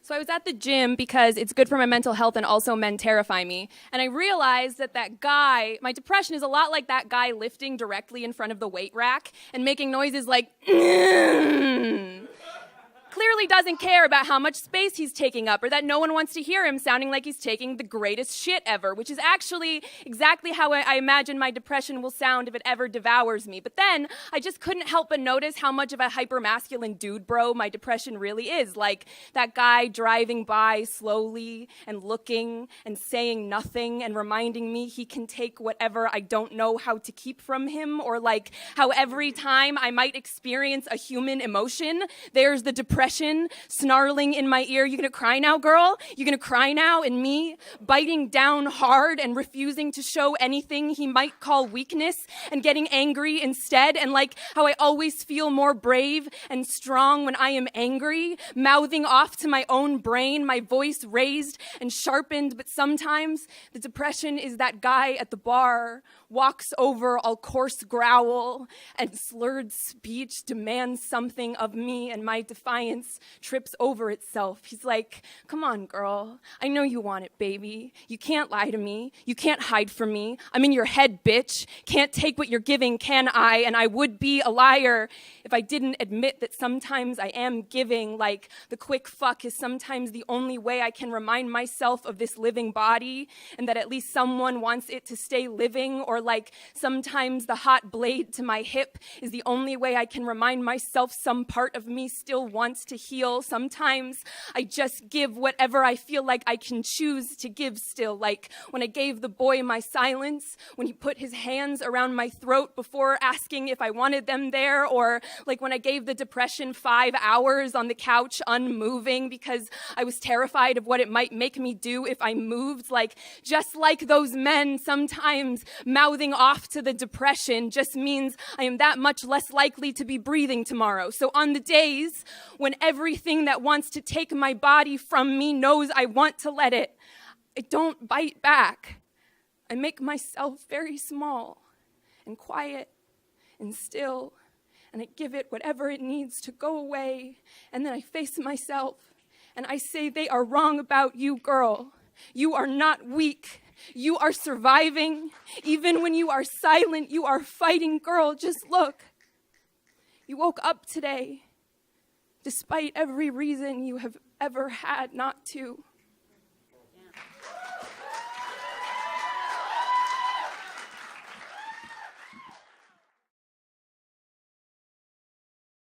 So I was at the gym because it's good for my mental health and also men terrify me. And I realized that guy, my depression is a lot like that guy lifting directly in front of the weight rack and making noises like, clearly doesn't care about how much space he's taking up or that no one wants to hear him sounding like he's taking the greatest shit ever, which is actually exactly how I imagine my depression will sound if it ever devours me. But then I just couldn't help but notice how much of a hyper-masculine dude bro my depression really is. Like that guy driving by slowly and looking and saying nothing and reminding me he can take whatever I don't know how to keep from him, or like how every time I might experience a human emotion, there's the depression snarling in my ear. You gonna cry now, girl? You gonna cry now? And me biting down hard and refusing to show anything he might call weakness and getting angry instead. And like how I always feel more brave and strong when I am angry, mouthing off to my own brain, my voice raised and sharpened. But sometimes the depression is that guy at the bar, walks over all coarse growl and slurred speech demands something of me, and my defiance trips over itself. He's like, come on, girl. I know you want it, baby. You can't lie to me. You can't hide from me. I'm in your head, bitch. Can't take what you're giving, can I? And I would be a liar if I didn't admit that sometimes I am giving. Like the quick fuck is sometimes the only way I can remind myself of this living body and that at least someone wants it to stay living. Or like sometimes the hot blade to my hip is the only way I can remind myself some part of me still wants to heal. Sometimes I just give whatever I feel like I can choose to give still. Like when I gave the boy my silence, when he put his hands around my throat before asking if I wanted them there, or like when I gave the depression 5 hours on the couch unmoving because I was terrified of what it might make me do if I moved. Like just like those men, sometimes mouthing off to the depression just means I am that much less likely to be breathing tomorrow. So on the days when everything that wants to take my body from me knows I want to let it, I don't bite back. I make myself very small and quiet and still, and I give it whatever it needs to go away. And then I face myself and I say, they are wrong about you, girl. You are not weak. You are surviving. Even when you are silent, you are fighting, girl. Just look. You woke up today, despite every reason you have ever had not to.